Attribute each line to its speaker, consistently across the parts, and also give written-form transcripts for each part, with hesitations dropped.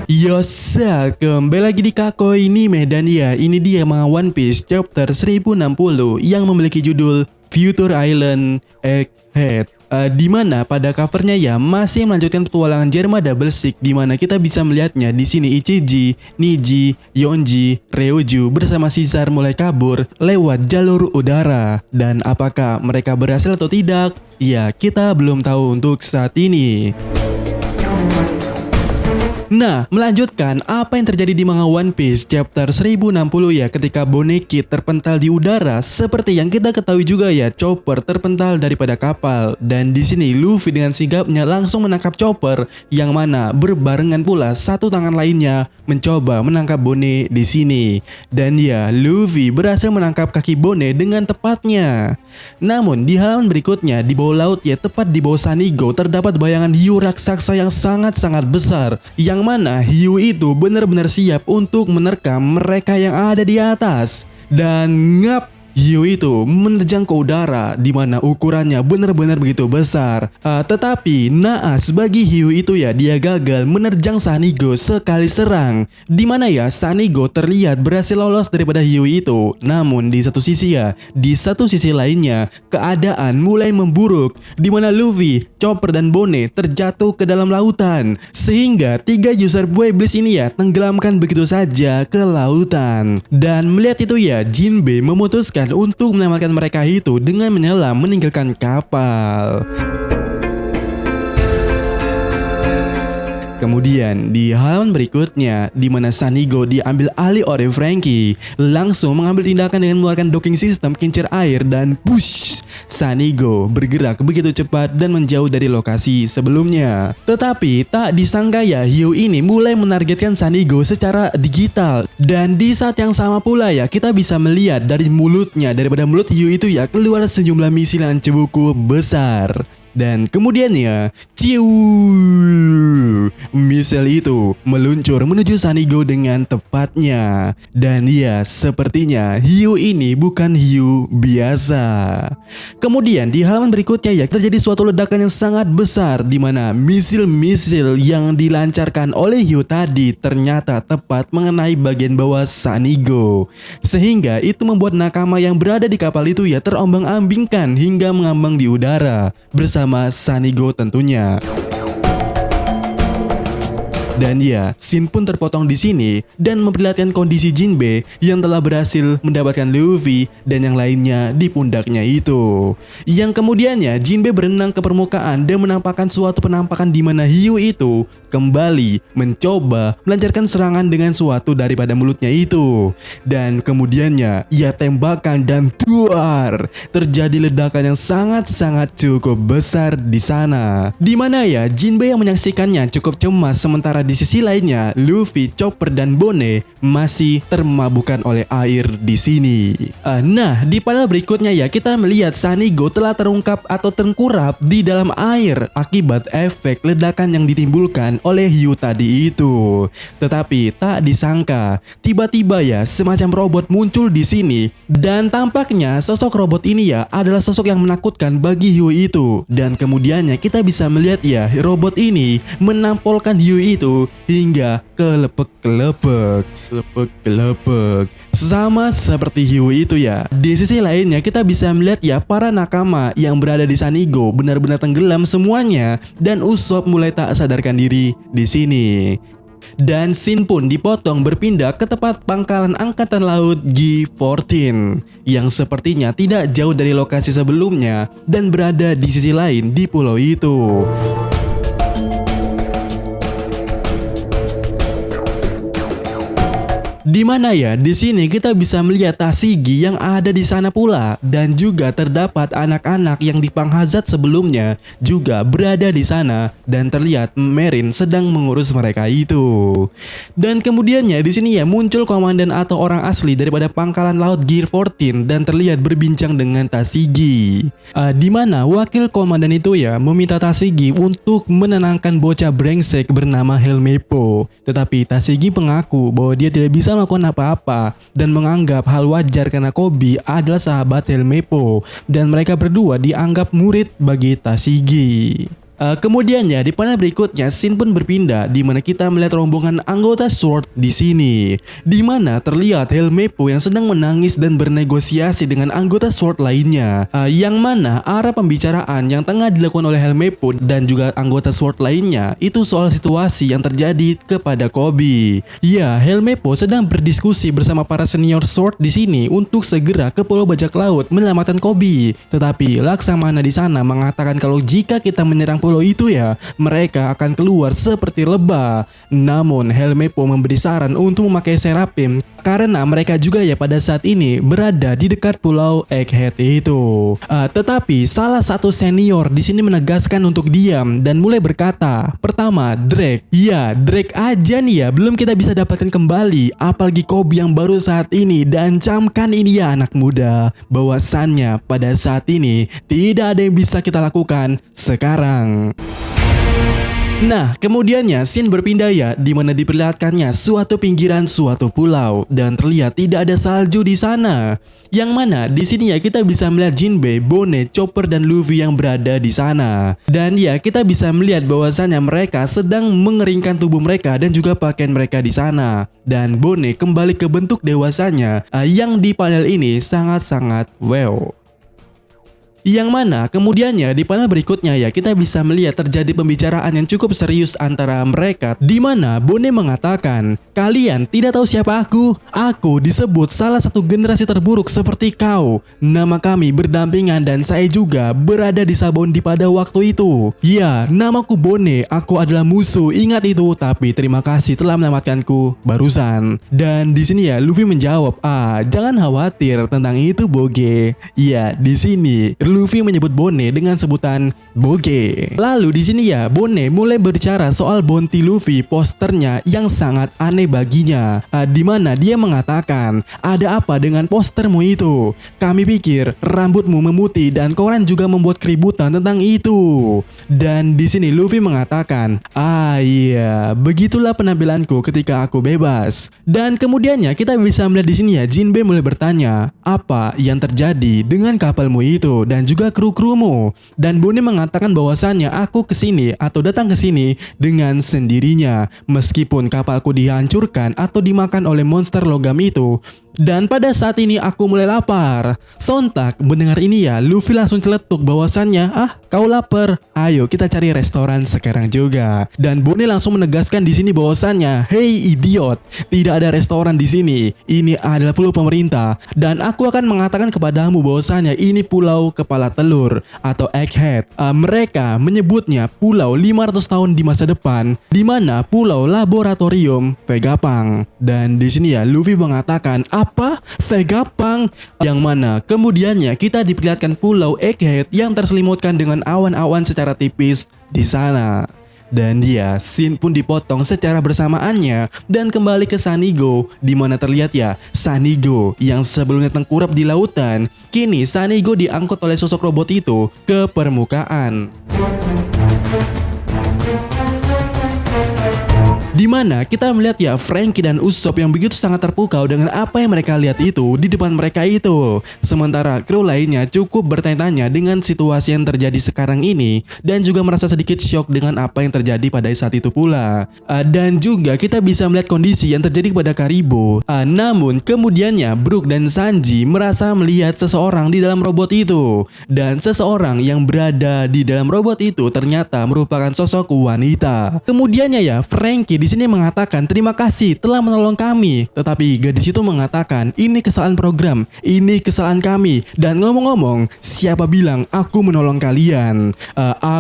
Speaker 1: Yosa, kembali lagi di Kakoi Anime dan ya, ini dia manga One Piece chapter 1060 yang memiliki judul Future Island Egghead. Di mana pada covernya ya masih melanjutkan petualangan Germa Double Six, di mana kita bisa melihatnya di sini Ichiji, Niji, Yonji, Ryoju bersama Caesar mulai kabur lewat jalur udara. Dan apakah mereka berhasil atau tidak? Ya, kita belum tahu untuk saat ini. Nah, melanjutkan apa yang terjadi di manga One Piece chapter 1060 ya, ketika Bonekid terpental di udara seperti yang kita ketahui juga ya, Chopper terpental daripada kapal, dan di sini Luffy dengan sigapnya langsung menangkap Chopper, yang mana berbarengan pula satu tangan lainnya mencoba menangkap Bone di sini. Dan ya, Luffy berhasil menangkap kaki Bone dengan tepatnya. Namun di halaman berikutnya di bawah laut ya, tepat di bawah Sanigo terdapat bayangan hiu raksasa yang sangat-sangat besar, yang mana hiu itu benar-benar siap untuk menerkam mereka yang ada di atas. Dan ngap, hiu itu menerjang ke udara, di mana ukurannya benar-benar begitu besar. Tetapi naas bagi hiu itu ya, dia gagal menerjang Sanigo sekali serang, di mana ya Sanigo terlihat berhasil lolos daripada hiu itu. Namun di satu sisi ya, di satu sisi lainnya keadaan mulai memburuk, di mana Luffy, Chopper dan Bone terjatuh ke dalam lautan, sehingga tiga user buah iblis ini ya tenggelamkan begitu saja ke lautan. Dan melihat itu ya, Jinbe memutuskan untuk menyelamatkan mereka itu dengan menyelam meninggalkan kapal. Kemudian di halaman berikutnya, di mana Sanigo diambil alih oleh Franky, langsung mengambil tindakan dengan mengeluarkan docking system kincir air dan push, Sanigo bergerak begitu cepat dan menjauh dari lokasi sebelumnya. Tetapi tak disangka ya, hiu ini mulai menargetkan Sanigo secara digital, dan di saat yang sama pula ya kita bisa melihat dari mulutnya, daripada mulut hiu itu ya keluar sejumlah misil yang cukup besar. Dan kemudiannya, ciu, misil itu meluncur menuju Sanigo dengan tepatnya. Dan ya, sepertinya hiu ini bukan hiu biasa. Kemudian di halaman berikutnya ya, terjadi suatu ledakan yang sangat besar, di mana misil-misil yang dilancarkan oleh hiu tadi ternyata tepat mengenai bagian bawah Sanigo, sehingga itu membuat nakama yang berada di kapal itu ya terombang-ambingkan hingga mengambang di udara bersama Sanigo tentunya. Dan ya, scene pun terpotong di sini dan memperlihatkan kondisi Jinbe yang telah berhasil mendapatkan Luffy dan yang lainnya di pundaknya itu. Yang kemudiannya Jinbe berenang ke permukaan dan menampakkan suatu penampakan di mana hiu itu kembali mencoba melancarkan serangan dengan suatu daripada mulutnya itu. Dan kemudiannya ia tembakan dan tuar, terjadi ledakan yang sangat-sangat cukup besar di sana. Di mana ya Jinbe yang menyaksikannya cukup cemas, sementara di sisi lainnya, Luffy, Chopper, dan Bone masih termabukkan oleh air di sini. Nah, di panel berikutnya ya kita melihat Sanigo telah terungkap atau tengkurap di dalam air akibat efek ledakan yang ditimbulkan oleh hiu tadi itu. Tetapi tak disangka, tiba-tiba ya semacam robot muncul di sini, dan tampaknya sosok robot ini ya adalah sosok yang menakutkan bagi hiu itu. Dan kemudiannya kita bisa melihat ya, robot ini menampolkan hiu itu hingga kelepek-kelepek, sama seperti hiu itu ya. Di sisi lainnya kita bisa melihat ya para nakama yang berada di Sanigo benar-benar tenggelam semuanya, dan Usopp mulai tak sadarkan diri di sini. Dan scene pun dipotong berpindah ke tempat pangkalan angkatan laut G14 yang sepertinya tidak jauh dari lokasi sebelumnya dan berada di sisi lain di pulau itu. Di mana ya, di sini kita bisa melihat Tashigi yang ada di sana pula, dan juga terdapat anak-anak yang di Panghazard sebelumnya juga berada di sana, dan terlihat Merin sedang mengurus mereka itu. Dan kemudiannya di sini ya muncul komandan atau orang asli daripada pangkalan laut Gear 14 dan terlihat berbincang dengan Tashigi. Di mana wakil komandan itu ya meminta Tashigi untuk menenangkan bocah brengsek bernama Helmeppo. Tetapi Tashigi mengaku bahwa dia tidak bisa melakukan apa-apa dan menganggap hal wajar karena Koby adalah sahabat Helmeppo dan mereka berdua dianggap murid bagi Tashigi. Kemudiannya di panel berikutnya scene pun berpindah di mana kita melihat rombongan anggota SWORD di sini, di mana terlihat Helmeppo yang sedang menangis dan bernegosiasi dengan anggota SWORD lainnya. Yang mana arah pembicaraan yang tengah dilakukan oleh Helmeppo dan juga anggota SWORD lainnya itu soal situasi yang terjadi kepada Kobe. Ya, Helmeppo sedang berdiskusi bersama para senior SWORD di sini untuk segera ke Pulau Bajak Laut menyelamatkan Kobe. Tetapi Laksamana di sana mengatakan kalau jika kita menyerang pulau itu ya, mereka akan keluar seperti lebah. Namun Helmeppo memberi saran untuk memakai Serapim karena mereka juga ya pada saat ini berada di dekat pulau Egghead itu. Tetapi salah satu senior di sini menegaskan untuk diam dan mulai berkata, pertama Drake. Ya, Drake aja nih ya belum kita bisa dapatkan kembali, apalagi Kobe yang baru saat ini. Dan camkan ini ya anak muda, bahwasannya pada saat ini tidak ada yang bisa kita lakukan sekarang. Nah, kemudiannya scene berpindah ya, di mana diperlihatkannya suatu pinggiran suatu pulau dan terlihat tidak ada salju di sana. Yang mana di sini ya kita bisa melihat Jinbe, Bone, Chopper dan Luffy yang berada di sana. Dan ya kita bisa melihat bahwasannya mereka sedang mengeringkan tubuh mereka dan juga pakaian mereka di sana. Dan Bone kembali ke bentuk dewasanya yang di panel ini sangat-sangat wow. Yang mana kemudiannya di panel berikutnya ya kita bisa melihat terjadi pembicaraan yang cukup serius antara mereka, di mana Bone mengatakan, kalian tidak tahu siapa aku disebut salah satu generasi terburuk seperti kau. Nama kami berdampingan dan saya juga berada di Sabondi pada waktu itu. Ya, namaku Bone, aku adalah musuh, ingat itu, tapi terima kasih telah menyelamatkanku barusan. Dan di sini ya Luffy menjawab, jangan khawatir tentang itu Boge. Ya, di sini Luffy menyebut Bone dengan sebutan Boge. Lalu di sini ya Bone mulai berbicara soal bounty Luffy, posternya yang sangat aneh baginya. Di mana dia mengatakan, ada apa dengan postermu itu? Kami pikir rambutmu memutih dan koran juga membuat keributan tentang itu. Dan di sini Luffy mengatakan, iya, begitulah penampilanku ketika aku bebas. Dan kemudiannya kita bisa melihat di sini ya Jinbe mulai bertanya, apa yang terjadi dengan kapalmu itu dan juga kru-krumu. Dan Bone mengatakan bahwasannya aku kesini atau datang ke sini dengan sendirinya, meskipun kapalku dihancurkan atau dimakan oleh monster logam itu. Dan pada saat ini aku mulai lapar. Sontak mendengar ini ya Luffy langsung celetuk bahwasannya, kau lapar, ayo kita cari restoran sekarang juga. Dan Bone langsung menegaskan di sini bahwasannya, hey idiot, tidak ada restoran di sini. Ini adalah pulau pemerintah dan aku akan mengatakan kepadamu bahwasannya ini pulau kepala telur atau Egghead. Mereka menyebutnya pulau 500 tahun di masa depan, di mana pulau laboratorium Vegapunk. Dan di sini ya Luffy mengatakan, apa? Vegapunk? Yang mana kemudiannya kita diperlihatkan pulau Egghead yang terselimutkan dengan awan-awan secara tipis di sana. Dan dia scene pun dipotong secara bersamaannya dan kembali ke Sanigo, di mana terlihat ya Sanigo yang sebelumnya tengkurap di lautan, kini Sanigo diangkut oleh sosok robot itu ke permukaan. Di mana kita melihat ya Franky dan Usopp yang begitu sangat terpukau dengan apa yang mereka lihat itu di depan mereka itu. Sementara kru lainnya cukup bertanya-tanya dengan situasi yang terjadi sekarang ini dan juga merasa sedikit shock dengan apa yang terjadi pada saat itu pula. Dan juga kita bisa melihat kondisi yang terjadi pada Karibo. Namun kemudiannya Brook dan Sanji merasa melihat seseorang di dalam robot itu. Dan seseorang yang berada di dalam robot itu ternyata merupakan sosok wanita. Kemudiannya ya Franky di sini mengatakan terima kasih telah menolong kami, tetapi gadis itu mengatakan ini kesalahan program, ini kesalahan kami. Dan ngomong-ngomong, siapa bilang aku menolong kalian?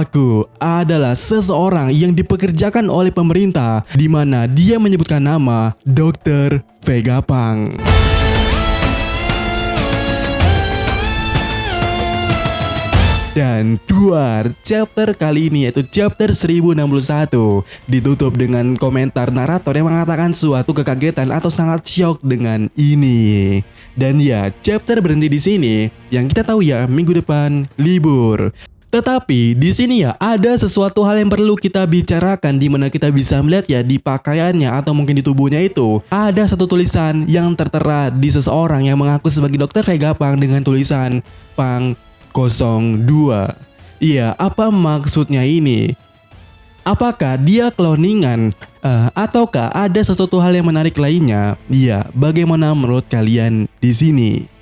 Speaker 1: Aku adalah seseorang yang dipekerjakan oleh pemerintah, di mana dia menyebutkan nama Dr. Vegapunk. Dan duar, chapter kali ini yaitu chapter 1061 ditutup dengan komentar narator yang mengatakan suatu kekagetan atau sangat shock dengan ini. Dan ya, chapter berhenti di sini. Yang kita tahu ya, minggu depan libur. Tetapi di sini ya ada sesuatu hal yang perlu kita bicarakan, di mana kita bisa melihat ya di pakaiannya atau mungkin di tubuhnya itu ada satu tulisan yang tertera di seseorang yang mengaku sebagai Dr. Vegapunk dengan tulisan Punk 02. Iya, apa maksudnya ini? Apakah dia cloningan? Ataukah ada sesuatu hal yang menarik lainnya? Iya, bagaimana menurut kalian di sini?